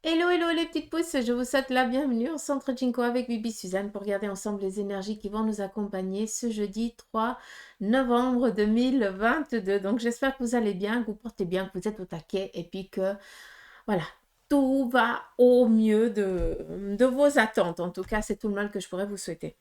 Hello, hello les petites pousses, je vous souhaite la bienvenue au Centre Jinko avec Bibi Suzanne pour regarder ensemble les énergies qui vont nous accompagner ce jeudi 3 novembre 2022. Donc j'espère que vous allez bien, que vous portez bien, que vous êtes au taquet et puis que voilà, tout va au mieux de vos attentes. En tout cas, c'est tout le mal que je pourrais vous souhaiter.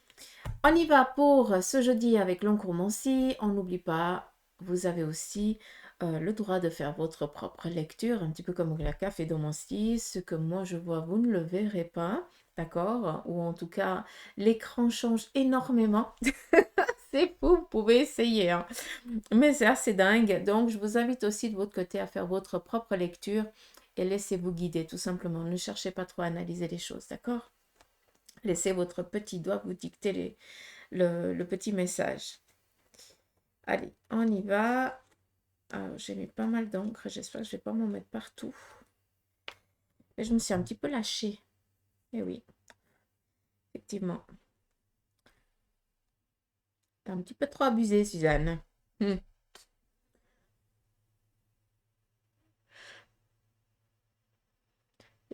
On y va pour ce jeudi avec l'oncromancie. On n'oublie pas, vous avez aussi le droit de faire votre propre lecture, un petit peu comme la café domancie. Ce que moi je vois, vous ne le verrez pas, d'accord? Ou en tout cas, l'écran change énormément. C'est fou, vous pouvez essayer, hein. Mais c'est assez dingue. Donc, je vous invite aussi de votre côté à faire votre propre lecture et laissez-vous guider, tout simplement. Ne cherchez pas trop à analyser les choses, d'accord? Laissez votre petit doigt vous dicter le petit message. Allez, on y va. J'ai mis pas mal d'encre. J'espère que je ne vais pas m'en mettre partout. Mais je me suis un petit peu lâchée. Eh oui, effectivement. T'as un petit peu trop abusé, Suzanne.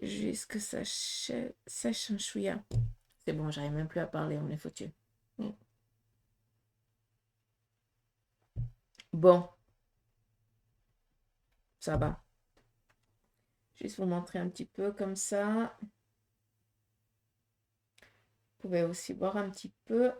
Juste que ça sèche un chouïa. C'est bon, j'arrive même plus à parler, on est foutu. Bon, ça va. Juste vous montrer un petit peu comme ça. Vous pouvez aussi voir un petit peu.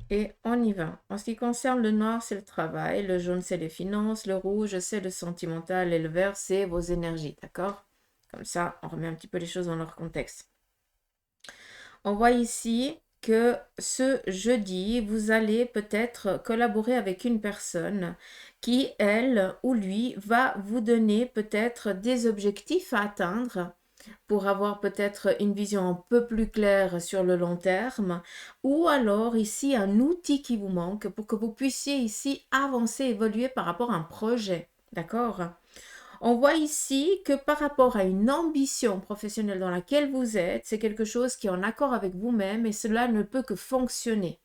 Et on y va. En ce qui concerne le noir, c'est le travail. Le jaune, c'est les finances. Le rouge, c'est le sentimental. Et le vert, c'est vos énergies. D'accord? Comme ça, on remet un petit peu les choses dans leur contexte. On voit ici que ce jeudi, vous allez peut-être collaborer avec une personne qui, elle ou lui, va vous donner peut-être des objectifs à atteindre pour avoir peut-être une vision un peu plus claire sur le long terme, ou alors ici un outil qui vous manque pour que vous puissiez ici avancer, évoluer par rapport à un projet. D'accord? On voit ici que par rapport à une ambition professionnelle dans laquelle vous êtes, c'est quelque chose qui est en accord avec vous-même et cela ne peut que fonctionner.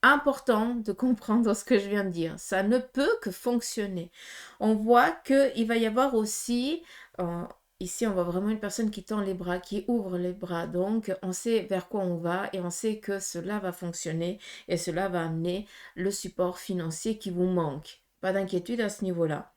Important de comprendre ce que je viens de dire. Ça ne peut que fonctionner. On voit qu'il va y avoir aussi, ici on voit vraiment une personne qui tend les bras, qui ouvre les bras. Donc on sait vers quoi on va et on sait que cela va fonctionner et cela va amener le support financier qui vous manque. Pas d'inquiétude à ce niveau-là.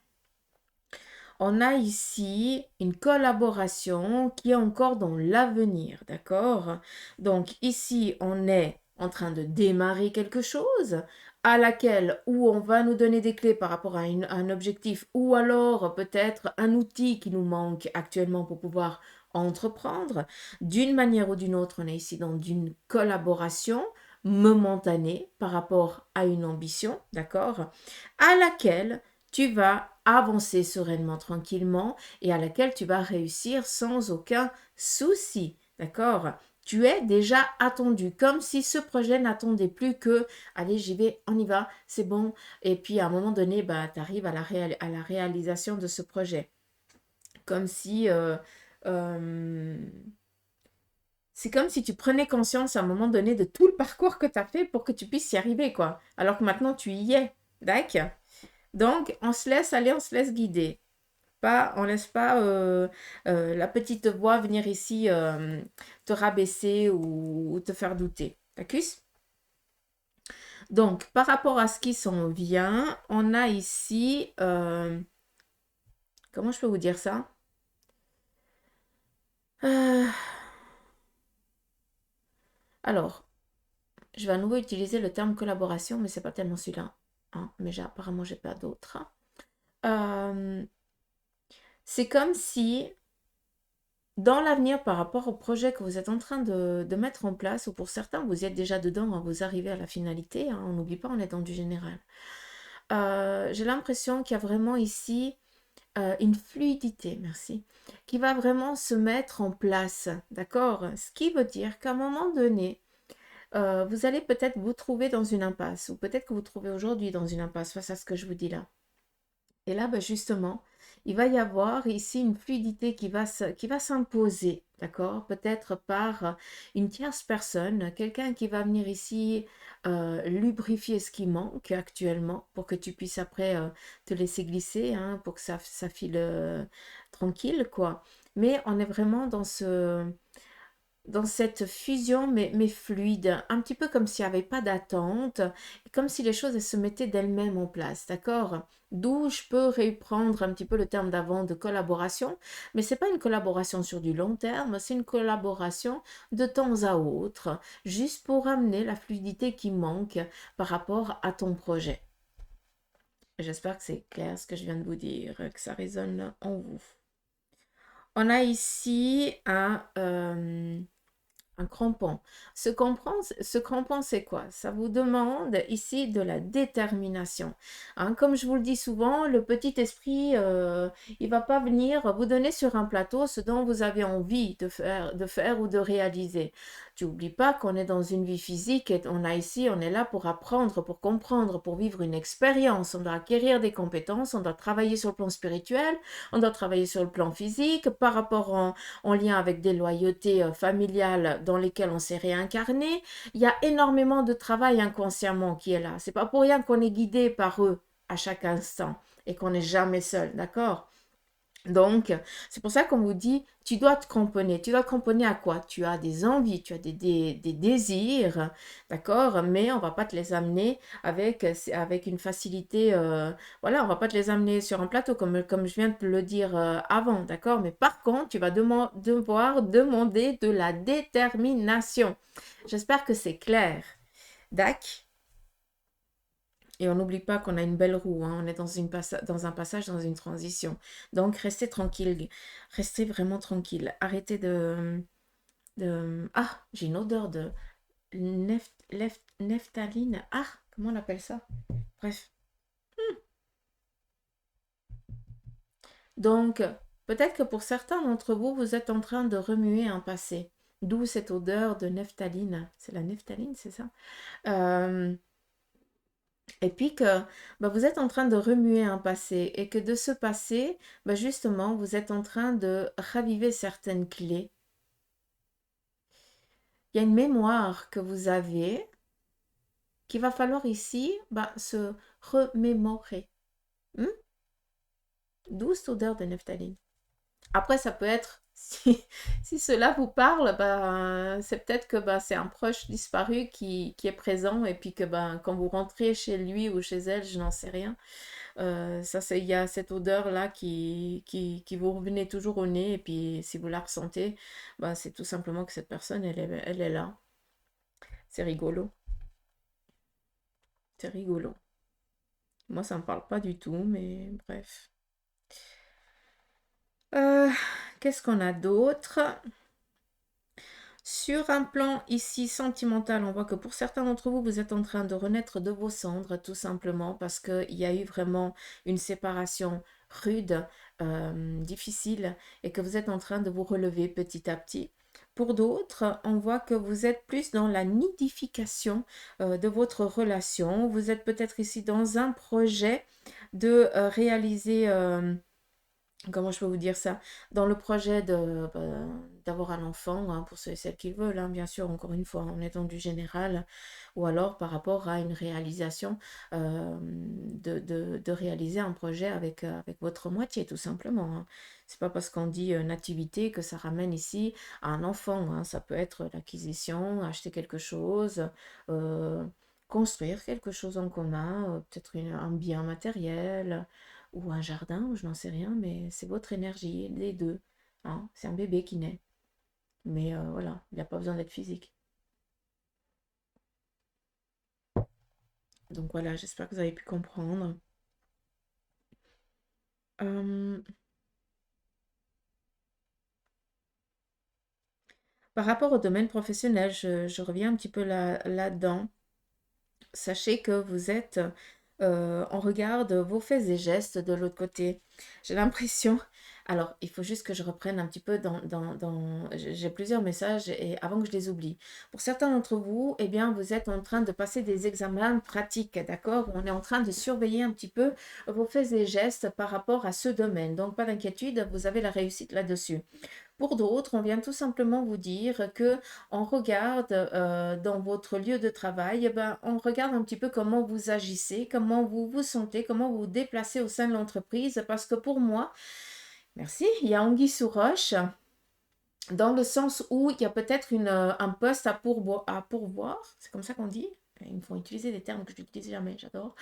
On a ici une collaboration qui est encore dans l'avenir, d'accord? Donc ici, on est en train de démarrer quelque chose à laquelle où on va nous donner des clés par rapport à un objectif ou alors peut-être un outil qui nous manque actuellement pour pouvoir entreprendre. D'une manière ou d'une autre, on est ici dans une collaboration momentanée par rapport à une ambition, d'accord? À laquelle tu vas avancer sereinement, tranquillement et à laquelle tu vas réussir sans aucun souci. D'accord? Tu es déjà attendu, comme si ce projet n'attendait plus que, allez, j'y vais, on y va, c'est bon. Et puis à un moment donné, bah, tu arrives à à la réalisation de ce projet. Comme si... euh, c'est comme si tu prenais conscience à un moment donné de tout le parcours que tu as fait pour que tu puisses y arriver, quoi. Alors que maintenant, tu y es. D'accord? Donc, on se laisse aller, on se laisse guider. Pas, on laisse pas la petite voix venir ici te rabaisser ou te faire douter. D'accord? Donc, par rapport à ce qui s'en vient, on a ici, comment je peux vous dire ça? Euh, alors, je vais à nouveau utiliser le terme collaboration, mais c'est pas tellement celui-là, hein, mais apparemment, j'ai pas d'autre. Euh, c'est comme si dans l'avenir, par rapport au projet que vous êtes en train de mettre en place, ou pour certains, vous y êtes déjà dedans, hein, vous arrivez à la finalité, hein, on n'oublie pas, on est dans du général. J'ai l'impression qu'il y a vraiment ici une fluidité, merci, qui va vraiment se mettre en place, d'accord? Ce qui veut dire qu'à un moment donné, vous allez peut-être vous trouver dans une impasse, ou peut-être que vous trouvez aujourd'hui dans une impasse face à ce que je vous dis là. Et là, ben justement, il va y avoir ici une fluidité qui va s'imposer. d'accord? Peut-être par une tierce personne, quelqu'un qui va venir ici lubrifier ce qui manque actuellement pour que tu puisses après te laisser glisser, hein, pour que ça file tranquille, quoi. Mais on est vraiment dans cette fusion, mais fluide, un petit peu comme s'il n'y avait pas d'attente, comme si les choses elles se mettaient d'elles-mêmes en place, d'accord? D'où je peux reprendre un petit peu le terme d'avant de collaboration, mais c'est pas une collaboration sur du long terme, c'est une collaboration de temps à autre, juste pour amener la fluidité qui manque par rapport à ton projet. J'espère que c'est clair ce que je viens de vous dire, que ça résonne en vous. On a ici un crampon. Ce crampon, c'est quoi? Ça vous demande ici de la détermination. Hein, comme je vous le dis souvent, le petit esprit, il va pas venir vous donner sur un plateau ce dont vous avez envie de faire ou de réaliser. Tu n'oublies pas qu'on est dans une vie physique et on est là pour apprendre, pour comprendre, pour vivre une expérience. On doit acquérir des compétences, on doit travailler sur le plan spirituel, on doit travailler sur le plan physique, par rapport en lien avec des loyautés familiales dans lesquelles on s'est réincarné. Il y a énormément de travail inconsciemment qui est là. C'est pas pour rien qu'on est guidé par eux à chaque instant et qu'on n'est jamais seul, d'accord? Donc, c'est pour ça qu'on vous dit, tu dois te cramponner. Tu dois te cramponner à quoi? Tu as des envies, tu as des désirs, d'accord? Mais on va pas te les amener avec une facilité. Voilà, on va pas te les amener sur un plateau, comme je viens de te le dire avant, d'accord? Mais par contre, tu vas devoir demander de la détermination. J'espère que c'est clair. Dac? Et on n'oublie pas qu'on a une belle roue, hein. On est dans un passage, dans une transition. Donc, restez tranquille. Restez vraiment tranquille. Arrêtez Ah, j'ai une odeur de nephtaline. Ah, comment on appelle ça? Bref. Donc, peut-être que pour certains d'entre vous, vous êtes en train de remuer un passé. D'où cette odeur de nephtaline. C'est la nephtaline, c'est ça? Euh, Et puis que bah, vous êtes en train de remuer un passé et que de ce passé, bah, justement, vous êtes en train de raviver certaines clés. Il y a une mémoire que vous avez qu'il va falloir ici bah, se remémorer. Hmm? D'où cette odeur de nephtaline. Après, ça peut être, si cela vous parle, bah, c'est peut-être que bah, c'est un proche disparu qui est présent et puis que bah, quand vous rentrez chez lui ou chez elle, je n'en sais rien. Il y a cette odeur-là qui vous revenait toujours au nez, et puis si vous la ressentez, bah, c'est tout simplement que cette personne, elle est là. C'est rigolo. C'est rigolo. Moi, ça ne me parle pas du tout, mais bref. Euh, Qu'est-ce qu'on a d'autre? Sur un plan ici sentimental, on voit que pour certains d'entre vous, vous êtes en train de renaître de vos cendres, tout simplement parce qu'il y a eu vraiment une séparation rude, difficile, et que vous êtes en train de vous relever petit à petit. Pour d'autres, on voit que vous êtes plus dans la nidification de votre relation. Vous êtes peut-être ici dans un projet de réaliser comment je peux vous dire ça? Dans le projet d'avoir un enfant, hein, pour ceux et celles qui le veulent, hein, bien sûr, encore une fois, en étant du général, ou alors par rapport à une réalisation, de réaliser un projet avec votre moitié, tout simplement, hein. C'est pas parce qu'on dit nativité que ça ramène ici à un enfant, hein. Ça peut être l'acquisition, acheter quelque chose, euh, construire quelque chose en commun, peut-être un bien matériel ou un jardin, ou je n'en sais rien, mais c'est votre énergie, les deux, hein. C'est un bébé qui naît. Mais voilà, il n'a pas besoin d'être physique. Donc voilà, j'espère que vous avez pu comprendre. Euh, Par rapport au domaine professionnel, je reviens un petit peu là-dedans. Sachez que vous êtes, on regarde vos faits et gestes de l'autre côté. J'ai l'impression, alors il faut juste que je reprenne un petit peu j'ai plusieurs messages et avant que je les oublie. Pour certains d'entre vous, eh bien, vous êtes en train de passer des examens pratiques, d'accord? On est en train de surveiller un petit peu vos faits et gestes par rapport à ce domaine. Donc, pas d'inquiétude, vous avez la réussite là-dessus. Pour d'autres, on vient tout simplement vous dire que on regarde dans votre lieu de travail, eh ben, on regarde un petit peu comment vous agissez, comment vous vous sentez, comment vous vous déplacez au sein de l'entreprise, parce que pour moi, merci, il y a anguille sous roche, dans le sens où il y a peut-être un poste à pourvoir, c'est comme ça qu'on dit. Ils me font utiliser des termes que je n'utilise jamais, j'adore.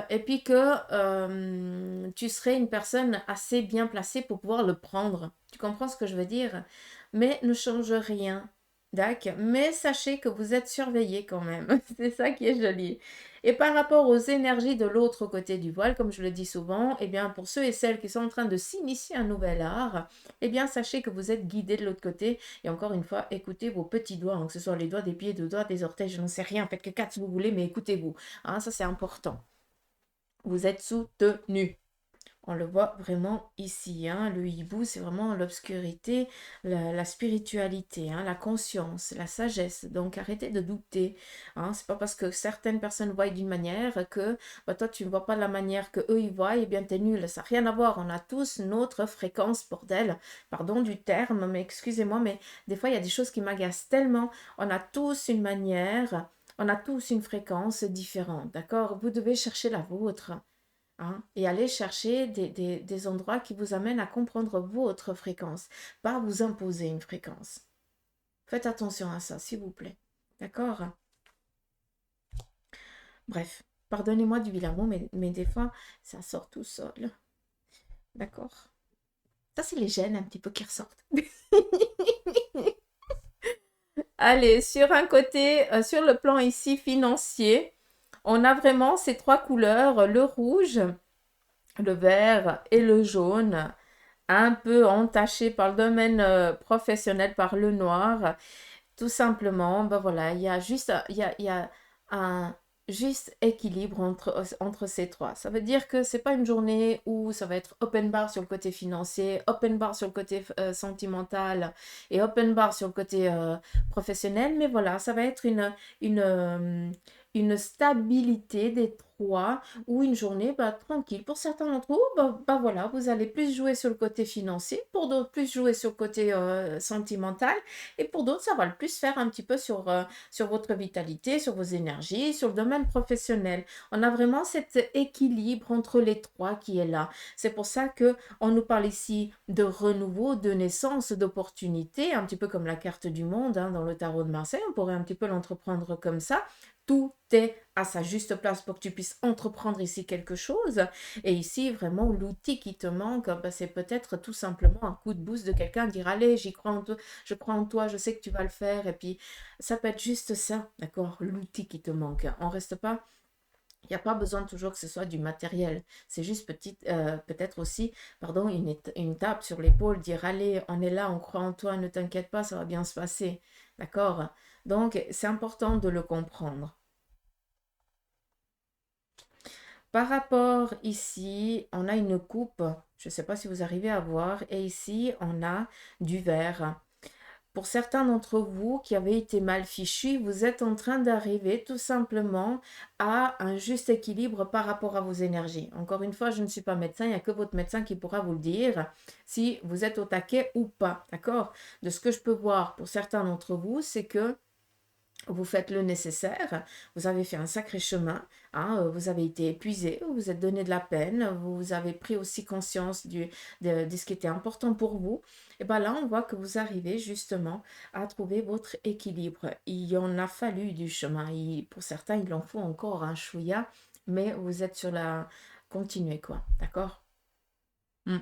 Et puis que tu serais une personne assez bien placée pour pouvoir le prendre. Tu comprends ce que je veux dire? Mais ne change rien. D'accord? Mais sachez que vous êtes surveillé quand même. C'est ça qui est joli. Et par rapport aux énergies de l'autre côté du voile, comme je le dis souvent, eh bien pour ceux et celles qui sont en train de s'initier à un nouvel art, eh bien sachez que vous êtes guidés de l'autre côté. Et encore une fois, écoutez vos petits doigts, hein, que ce soit les doigts des pieds, des doigts des orteils, je n'en sais rien. Faites que quatre si vous voulez, mais écoutez-vous. Hein, ça c'est important. Vous êtes soutenu. On le voit vraiment ici, hein. Le hibou, c'est vraiment l'obscurité, la spiritualité, hein, la conscience, la sagesse. Donc arrêtez de douter. Hein. C'est pas parce que certaines personnes voient d'une manière que bah, toi tu ne vois pas de la manière que eux ils voient, et bien t'es nul. Ça n'a rien à voir. On a tous notre fréquence, bordel. Pardon du terme, mais excusez-moi, mais des fois il y a des choses qui m'agacent tellement. On a tous une manière, on a tous une fréquence différente, d'accord? Vous devez chercher la vôtre. Hein, et aller chercher des endroits qui vous amènent à comprendre votre fréquence, pas vous imposer une fréquence. Faites attention à ça, s'il vous plaît. D'accord? Bref, pardonnez-moi du vilain mot, mais des fois, ça sort tout seul. D'accord? Ça, c'est les gènes un petit peu qui ressortent. Allez, sur un côté, sur le plan ici financier, on a vraiment ces trois couleurs, le rouge, le vert et le jaune, un peu entaché par le domaine professionnel, par le noir. Tout simplement, ben voilà, il y a un juste équilibre entre ces trois. Ça veut dire que c'est pas une journée où ça va être open bar sur le côté financier, open bar sur le côté sentimental et open bar sur le côté professionnel, mais voilà, ça va être une, euh, une stabilité des trois ou une journée bah, tranquille. Pour certains d'entre vous, bah voilà, vous allez plus jouer sur le côté financier, pour d'autres plus jouer sur le côté sentimental. Et pour d'autres, ça va le plus faire un petit peu sur votre vitalité, sur vos énergies, sur le domaine professionnel. On a vraiment cet équilibre entre les trois qui est là. C'est pour ça que on nous parle ici de renouveau, de naissance, d'opportunité, un petit peu comme la carte du monde hein, dans le tarot de Marseille. On pourrait un petit peu l'entreprendre comme ça. Tout est à sa juste place pour que tu puisses entreprendre ici quelque chose. Et ici, vraiment, l'outil qui te manque, ben, c'est peut-être tout simplement un coup de boost de quelqu'un, dire, allez, j'y crois en toi, je crois en toi, je sais que tu vas le faire. Et puis, ça peut être juste ça, d'accord? L'outil qui te manque. On reste pas. Il n'y a pas besoin toujours que ce soit du matériel. C'est juste peut-être aussi, pardon, une tape sur l'épaule, dire, allez, on est là, on croit en toi, ne t'inquiète pas, ça va bien se passer. D'accord? Donc, c'est important de le comprendre. Par rapport ici, on a une coupe, je ne sais pas si vous arrivez à voir, et ici, on a du verre. Pour certains d'entre vous qui avez été mal fichus, vous êtes en train d'arriver tout simplement à un juste équilibre par rapport à vos énergies. Encore une fois, je ne suis pas médecin, il n'y a que votre médecin qui pourra vous le dire si vous êtes au taquet ou pas. D'accord? De ce que je peux voir pour certains d'entre vous, c'est que vous faites le nécessaire, vous avez fait un sacré chemin, hein, vous avez été épuisé, vous vous êtes donné de la peine, vous avez pris aussi conscience de ce qui était important pour vous. Et bien là, on voit que vous arrivez justement à trouver votre équilibre. Il y en a fallu du chemin. Pour certains, il en faut encore un chouïa, mais vous êtes sur la... Continuez quoi, d'accord? Mm.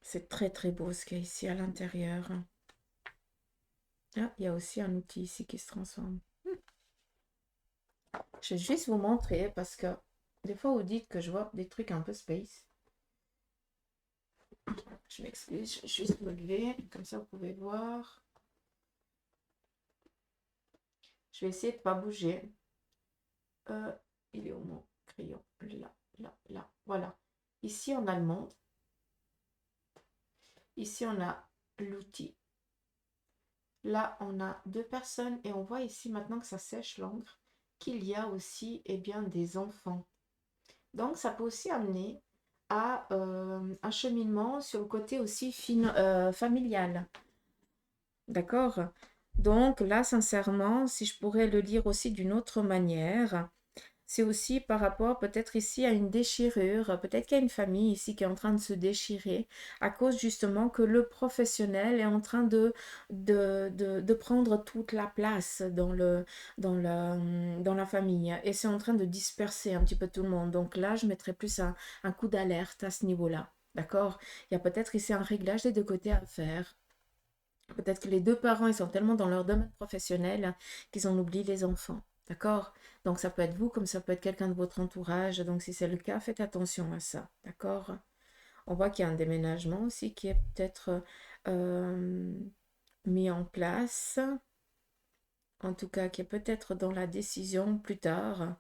C'est très très beau ce qu'il y a ici à l'intérieur. Ah, il y a aussi un outil ici qui se transforme. Je vais juste vous montrer parce que des fois vous dites que je vois des trucs un peu space. Je m'excuse, je vais juste me lever, comme ça vous pouvez voir. Je vais essayer de ne pas bouger. Euh, il est où mon crayon? Là, là, là. Voilà. Ici on a le monde. Ici on a l'outil. Là on a deux personnes et on voit ici maintenant que ça sèche l'encre qu'il y a aussi eh bien, des enfants. Donc, ça peut aussi amener à un cheminement sur le côté aussi familial. D'accord? Donc là, sincèrement, si je pourrais le dire aussi d'une autre manière, c'est aussi par rapport peut-être ici à une déchirure. Peut-être qu'il y a une famille ici qui est en train de se déchirer à cause justement que le professionnel est en train de prendre toute la place dans la famille. Et c'est en train de disperser un petit peu tout le monde. Donc là, je mettrais plus un coup d'alerte à ce niveau-là. D'accord? Il y a peut-être ici un réglage des deux côtés à faire. Peut-être que les deux parents, ils sont tellement dans leur domaine professionnel qu'ils en oublient les enfants. D'accord? Donc ça peut être vous comme ça peut être quelqu'un de votre entourage. Donc si c'est le cas, faites attention à ça. D'accord? On voit qu'il y a un déménagement aussi qui est peut-être euh, mis en place. En tout cas, qui est peut-être dans la décision plus tard.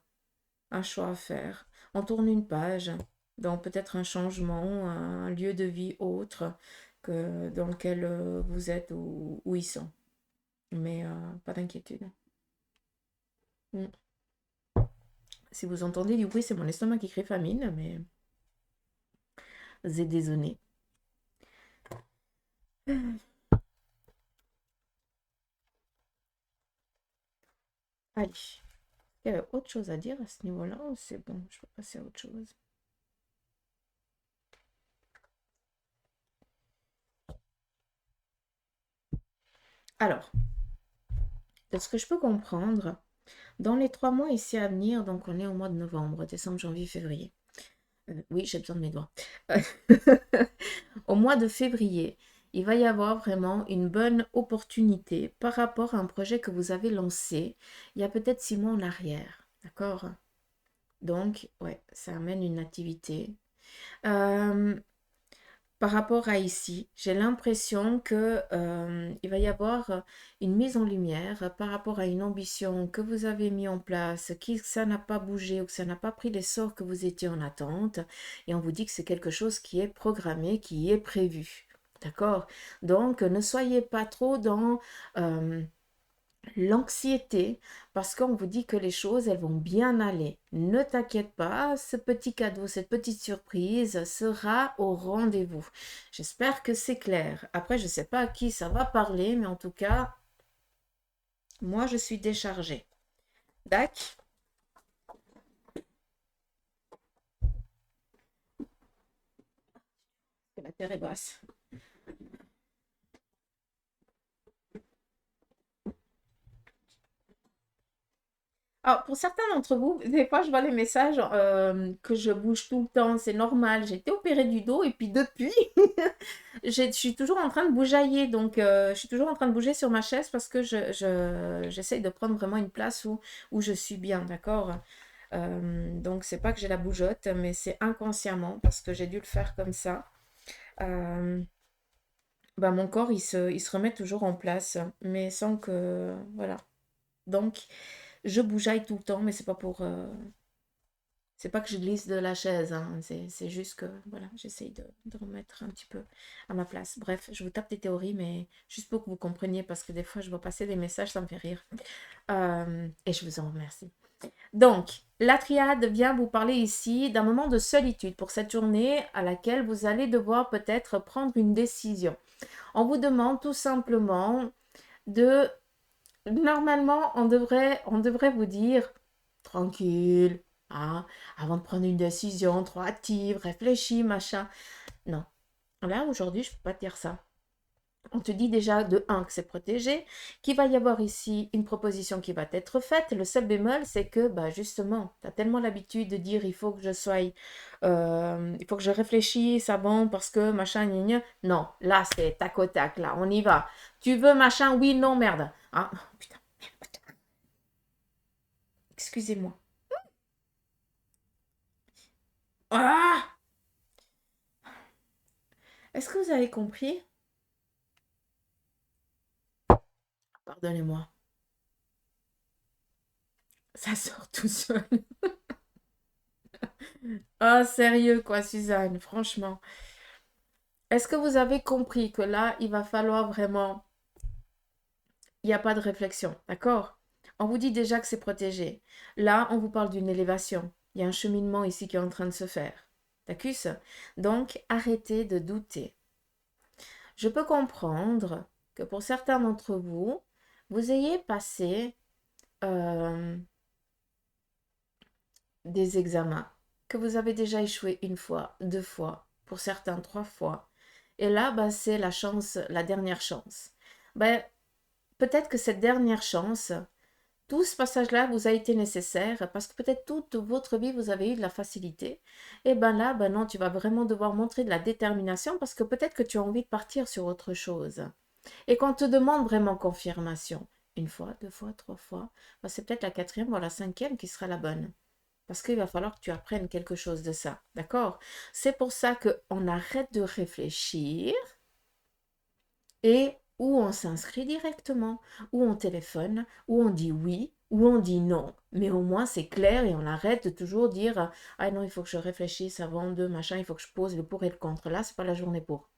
Un choix à faire. On tourne une page. Donc peut-être un changement, un lieu de vie autre que dans lequel vous êtes ou où ils sont. Mais pas d'inquiétude. Mm. Si vous entendez du bruit, c'est mon estomac qui crie famine, mais c'est désolé. Allez, il y avait autre chose à dire à ce niveau-là ou c'est bon, je peux passer à autre chose. Alors, de ce que je peux comprendre, dans les 3 mois ici à venir, donc on est au mois de novembre, décembre, janvier, février. Oui, j'ai besoin de mes doigts. Au mois de février, il va y avoir vraiment une bonne opportunité par rapport à un projet que vous avez lancé il y a peut-être 6 mois en arrière. D'accord? Donc, ouais, ça amène une activité. Euh, Par rapport à ici, j'ai l'impression que il va y avoir une mise en lumière par rapport à une ambition que vous avez mis en place, que ça n'a pas bougé ou que ça n'a pas pris l'essor que vous étiez en attente, et on vous dit que c'est quelque chose qui est programmé, qui est prévu. D'accord? Donc, ne soyez pas trop dans l'anxiété, parce qu'on vous dit que les choses, elles vont bien aller. Ne t'inquiète pas, ce petit cadeau, cette petite surprise sera au rendez-vous. J'espère que c'est clair. Après, je ne sais pas à qui ça va parler, mais en tout cas, moi, je suis déchargée. Dac, la terre est basse. Alors, pour certains d'entre vous, des fois, je vois les messages que je bouge tout le temps, c'est normal. J'ai été opérée du dos et puis depuis, je suis toujours en train de bougeailler. Donc, je suis toujours en train de bouger sur ma chaise parce que j'essaye de prendre vraiment une place où je suis bien, d'accord? Donc, c'est pas que j'ai la bougeotte, mais c'est inconsciemment parce que j'ai dû le faire comme ça. Euh, Bah, mon corps, il se remet toujours en place, mais sans que... Voilà. Donc, je bougeaille tout le temps, mais c'est pas que je glisse de la chaise, hein, c'est juste que voilà, j'essaye de remettre un petit peu à ma place. Bref, je vous tape des théories, mais juste pour que vous compreniez, parce que des fois, je vois passer des messages, ça me fait rire. Et je vous en remercie. Donc, la triade vient vous parler ici d'un moment de solitude pour cette journée à laquelle vous allez devoir peut-être prendre une décision. On vous demande tout simplement de... Normalement, on devrait vous dire tranquille, hein, avant de prendre une décision trop active, réfléchis, machin. Non. Là, aujourd'hui, je ne peux pas te dire ça. On te dit déjà de un que c'est protégé, qu'il va y avoir ici une proposition qui va être faite. Le seul bémol, c'est que bah, justement, tu as tellement l'habitude de dire il faut que je sois, il faut que je réfléchisse avant parce que machin, gna, gna. Non, là c'est tac au tac, là, on y va. Tu veux machin, oui, non, merde. Ah, putain, excusez-moi. Ah, est-ce que vous avez compris? Pardonnez-moi, ça sort tout seul. Ah, sérieux, quoi, Suzanne, franchement. Est-ce que vous avez compris que là, il va falloir vraiment... Il n'y a pas de réflexion, d'accord? On vous dit déjà que c'est protégé. Là, on vous parle d'une élévation. Il y a un cheminement ici qui est en train de se faire. D'accord? Donc, arrêtez de douter. Je peux comprendre que pour certains d'entre vous, vous ayez passé euh, des examens, que vous avez déjà échoué une fois, deux fois, pour certains trois fois. Et là, bah, c'est la chance, la dernière chance. Ben, peut-être que cette dernière chance, tout ce passage-là vous a été nécessaire parce que peut-être toute votre vie vous avez eu de la facilité. Et ben là, ben non, tu vas vraiment devoir montrer de la détermination parce que peut-être que tu as envie de partir sur autre chose. Et qu'on te demande vraiment confirmation, une fois, deux fois, trois fois, ben c'est peut-être la quatrième ou la cinquième qui sera la bonne. Parce qu'il va falloir que tu apprennes quelque chose de ça. D'accord? C'est pour ça qu'on arrête de réfléchir et où on s'inscrit directement, où on téléphone, où on dit oui, où on dit non. Mais au moins c'est clair et on arrête de toujours dire ah non, il faut que je réfléchisse avant de machin, il faut que je pose le pour et le contre. Là, c'est pas la journée pour.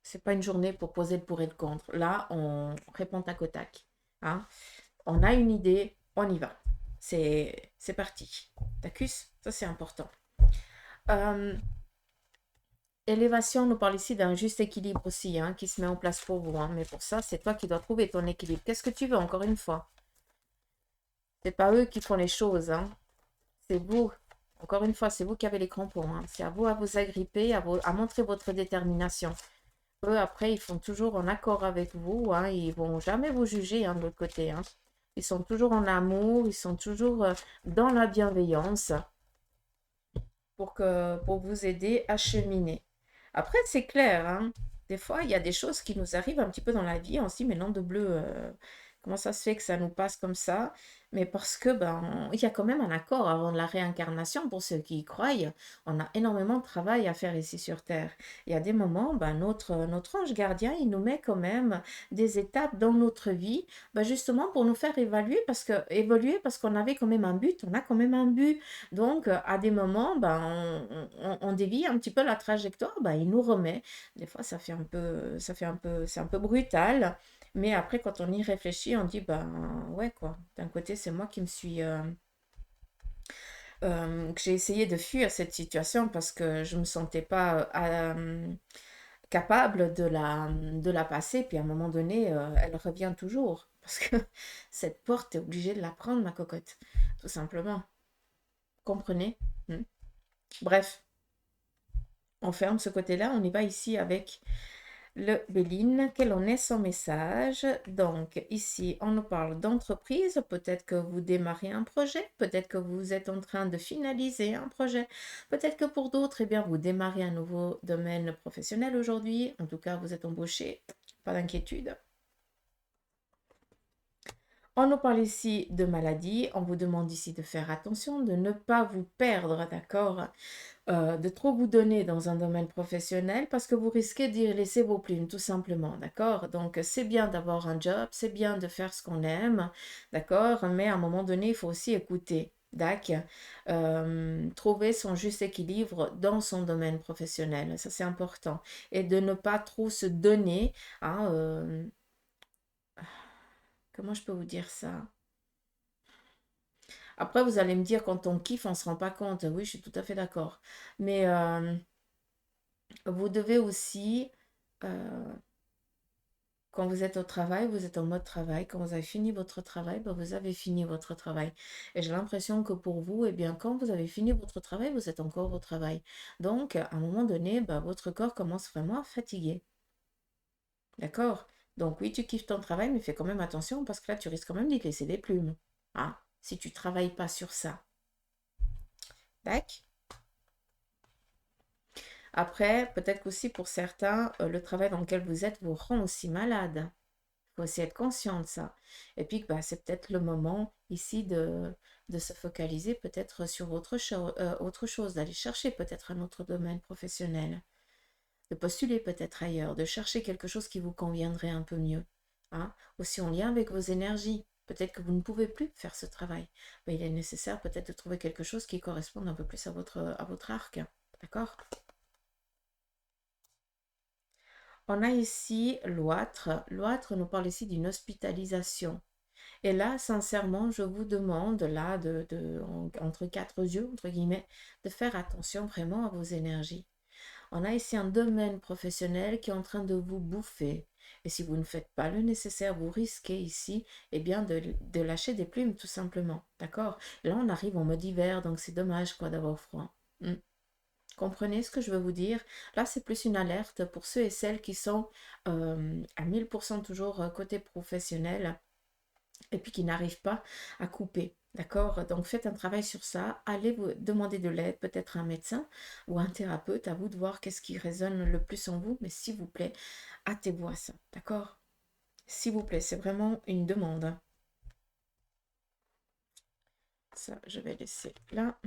C'est pas une journée pour poser le pour et le contre. Là, on répond tac au tac. Hein? On a une idée, on y va. C'est parti. T'accuses? Ça, c'est important. Euh, Élévation nous parle ici d'un juste équilibre aussi, hein, qui se met en place pour vous. Hein. Mais pour ça, c'est toi qui dois trouver ton équilibre. Qu'est-ce que tu veux, encore une fois? C'est pas eux qui font les choses. Hein. C'est vous. Encore une fois, c'est vous qui avez les crampons. Hein. C'est à vous à vous agripper, à montrer votre détermination. Eux, après, ils font toujours en accord avec vous. Hein. Ils vont jamais vous juger hein, de l'autre côté. Hein. Ils sont toujours en amour. Ils sont toujours dans la bienveillance pour vous aider à cheminer. Après, c'est clair, hein, des fois, il y a des choses qui nous arrivent un petit peu dans la vie. On se dit, mais non, de bleu, comment ça se fait que ça nous passe comme ça? Mais parce que ben, il y a quand même un accord avant la réincarnation pour ceux qui y croient. On a énormément de travail à faire ici sur Terre. Il y a des moments, ben, notre ange gardien, il nous met quand même des étapes dans notre vie, ben, justement pour nous faire évoluer parce qu'on avait quand même un but, on a quand même un but. Donc, à des moments, ben, on dévie un petit peu la trajectoire, ben, il nous remet. Des fois, c'est un peu brutal. Mais après, quand on y réfléchit, on dit, ben ouais, quoi. D'un côté, c'est moi qui me suis. Que j'ai essayé de fuir cette situation parce que je me sentais pas capable de la passer. Puis à un moment donné, elle revient toujours. Parce que cette porte, t'es obligé de la prendre, ma cocotte. Tout simplement. Comprenez? Hmm. Bref, on ferme ce côté-là. On y va ici avec le Béline, quel en est son message? Donc ici, on nous parle d'entreprise. Peut-être que vous démarrez un projet, peut-être que vous êtes en train de finaliser un projet, peut-être que pour d'autres, eh bien, vous démarrez un nouveau domaine professionnel aujourd'hui. En tout cas, vous êtes embauché, pas d'inquiétude. On nous parle ici de maladie. On vous demande ici de faire attention, de ne pas vous perdre, d'accord? De trop vous donner dans un domaine professionnel parce que vous risquez d'y laisser vos plumes, tout simplement, d'accord? Donc, c'est bien d'avoir un job, c'est bien de faire ce qu'on aime, d'accord? Mais à un moment donné, il faut aussi écouter. D'accord? Trouver son juste équilibre dans son domaine professionnel, ça c'est important. Et de ne pas trop se donner, hein, comment je peux vous dire ça? Après, vous allez me dire, quand on kiffe, on ne se rend pas compte. Oui, je suis tout à fait d'accord. Mais vous devez aussi, euh, quand vous êtes au travail, vous êtes en mode travail. Quand vous avez fini votre travail, ben, vous avez fini votre travail. Et j'ai l'impression que pour vous, eh bien, quand vous avez fini votre travail, vous êtes encore au travail. Donc, à un moment donné, ben, votre corps commence vraiment à fatiguer. D'accord? Donc, oui, tu kiffes ton travail, mais fais quand même attention parce que là, tu risques quand même d'y laisser des plumes. Hein? Si tu ne travailles pas sur ça. Tac? Après, peut-être qu'aussi pour certains, le travail dans lequel vous êtes vous rend aussi malade. Il faut aussi être conscient de ça. Et puis, bah, c'est peut-être le moment ici de se focaliser peut-être sur autre chose, d'aller chercher peut-être un autre domaine professionnel, de postuler peut-être ailleurs, de chercher quelque chose qui vous conviendrait un peu mieux. Hein? Aussi en lien avec vos énergies. Peut-être que vous ne pouvez plus faire ce travail. Mais il est nécessaire peut-être de trouver quelque chose qui corresponde un peu plus à votre arc. D'accord? On a ici l'ouatre. L'ouatre nous parle ici d'une hospitalisation. Et là, sincèrement, je vous demande, là, entre quatre yeux, entre guillemets, de faire attention vraiment à vos énergies. On a ici un domaine professionnel qui est en train de vous bouffer. Et si vous ne faites pas le nécessaire, vous risquez ici eh bien, de lâcher des plumes, tout simplement. D'accord? Là, on arrive en mode hiver, donc c'est dommage quoi d'avoir froid. Hmm. Comprenez ce que je veux vous dire? Là, c'est plus une alerte pour ceux et celles qui sont à 1000% toujours côté professionnel et puis qui n'arrivent pas à couper. D'accord? Donc faites un travail sur ça. Allez vous demander de l'aide, peut-être un médecin ou un thérapeute. À vous de voir qu'est-ce qui résonne le plus en vous. Mais s'il vous plaît, hâtez-vous à ça. D'accord? S'il vous plaît, c'est vraiment une demande. Ça, je vais laisser là.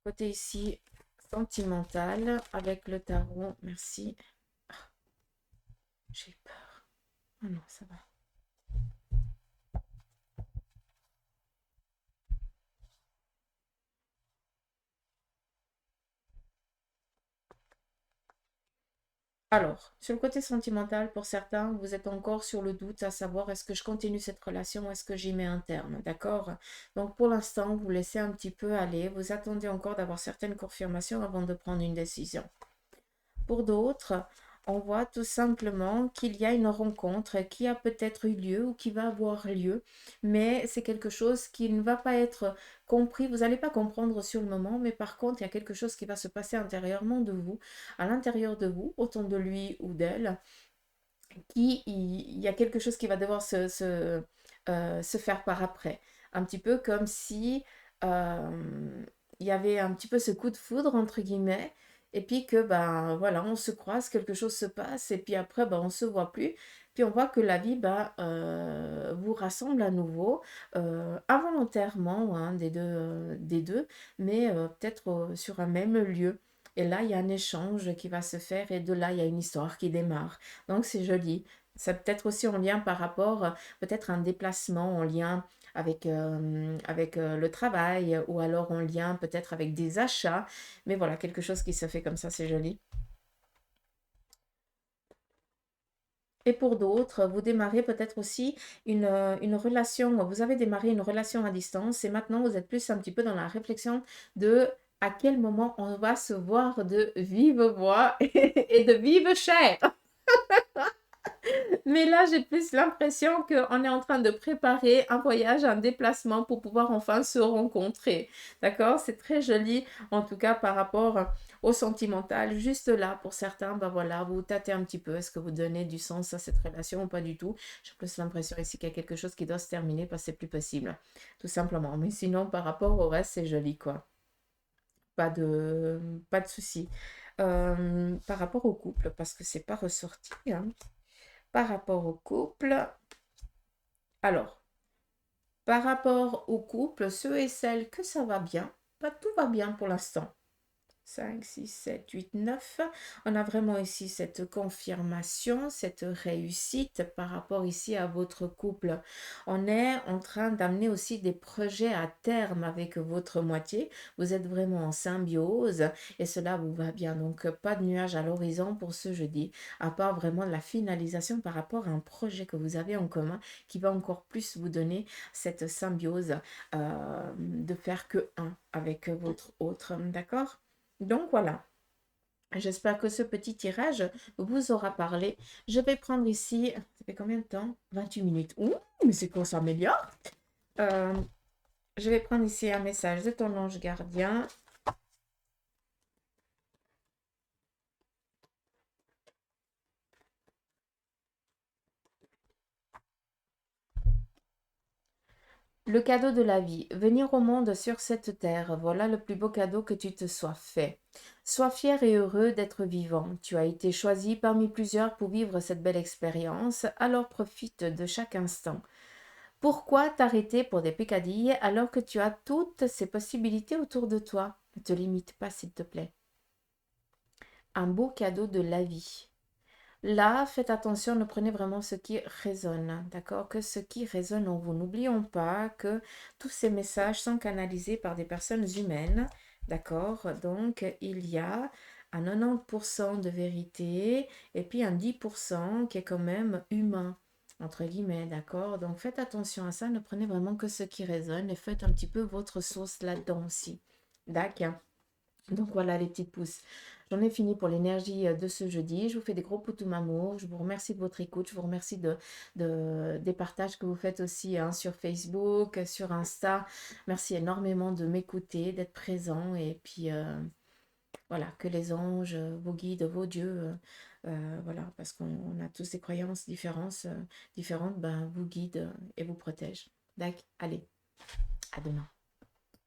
Côté ici, sentimental avec le tarot. Merci. Ah, j'ai peur. Oh non, ça va. Alors, sur le côté sentimental, pour certains, vous êtes encore sur le doute à savoir est-ce que je continue cette relation ou est-ce que j'y mets un terme, d'accord? Donc pour l'instant, vous laissez un petit peu aller, vous attendez encore d'avoir certaines confirmations avant de prendre une décision. Pour d'autres, on voit tout simplement qu'il y a une rencontre qui a peut-être eu lieu ou qui va avoir lieu, mais c'est quelque chose qui ne va pas être compris. Vous n'allez pas comprendre sur le moment, mais par contre, il y a quelque chose qui va se passer intérieurement de vous, à l'intérieur de vous, autant de lui ou d'elle, il y a quelque chose qui va devoir se faire par après. Un petit peu comme si il y avait un petit peu ce coup de foudre, entre guillemets, et puis que, ben voilà, on se croise, quelque chose se passe, et puis après, ben, on ne se voit plus. Puis on voit que la vie ben, vous rassemble à nouveau, involontairement hein, des deux, mais peut-être sur un même lieu. Et là, il y a un échange qui va se faire, et de là, il y a une histoire qui démarre. Donc c'est joli. Ça peut être aussi en lien par rapport, peut-être un déplacement en lien avec le travail ou alors en lien peut-être avec des achats. Mais voilà, quelque chose qui se fait comme ça, c'est joli. Et pour d'autres, vous démarrez peut-être aussi une relation, vous avez démarré une relation à distance et maintenant vous êtes plus un petit peu dans la réflexion de à quel moment on va se voir de vive voix et de vive chair. Mais là, j'ai plus l'impression qu'on est en train de préparer un voyage, un déplacement pour pouvoir enfin se rencontrer. D'accord? C'est très joli, en tout cas par rapport au sentimental. Juste là, pour certains, ben voilà, vous tâtez un petit peu. Est-ce que vous donnez du sens à cette relation ou pas du tout? J'ai plus l'impression ici qu'il y a quelque chose qui doit se terminer parce que c'est plus possible. Tout simplement. Mais sinon, par rapport au reste, c'est joli, quoi. Pas de souci. Par rapport au couple, parce que c'est pas ressorti, hein. Par rapport au couple, alors, par rapport au couple, ceux et celles que ça va bien, pas tout va bien pour l'instant. 5, 6, 7, 8, 9. On a vraiment ici cette confirmation, cette réussite par rapport ici à votre couple. On est en train d'amener aussi des projets à terme avec votre moitié. Vous êtes vraiment en symbiose et cela vous va bien. Donc, pas de nuages à l'horizon pour ce jeudi, à part vraiment la finalisation par rapport à un projet que vous avez en commun qui va encore plus vous donner cette symbiose de faire que un avec votre autre. D'accord? Donc voilà, j'espère que ce petit tirage vous aura parlé. Je vais prendre ici, ça fait combien de temps? 28 minutes. Ouh, mais c'est qu'on s'améliore. Euh, je vais prendre ici un message de ton ange gardien. Le cadeau de la vie, venir au monde sur cette terre, voilà le plus beau cadeau que tu te sois fait. Sois fier et heureux d'être vivant. Tu as été choisi parmi plusieurs pour vivre cette belle expérience, alors profite de chaque instant. Pourquoi t'arrêter pour des pécadilles alors que tu as toutes ces possibilités autour de toi? Ne te limite pas, s'il te plaît. Un beau cadeau de la vie. Là, faites attention, ne prenez vraiment ce qui résonne, d'accord? Que ce qui résonne en vous. N'oublions pas que tous ces messages sont canalisés par des personnes humaines, d'accord? Donc, il y a un 90% de vérité et puis un 10% qui est quand même humain, entre guillemets, d'accord? Donc faites attention à ça, ne prenez vraiment que ce qui résonne et faites un petit peu votre sauce là-dedans aussi. D'accord? Donc voilà les petites pousses. J'en ai fini pour l'énergie de ce jeudi. Je vous fais des gros poutous amour. Je vous remercie de votre écoute. Je vous remercie des partages que vous faites aussi hein, sur Facebook, sur Insta. Merci énormément de m'écouter, d'être présent. Et puis voilà, que les anges, vos guides, vos dieux, voilà, parce qu'on a tous des croyances différentes, ben, vous guident et vous protègent. D'accord? Allez, à demain.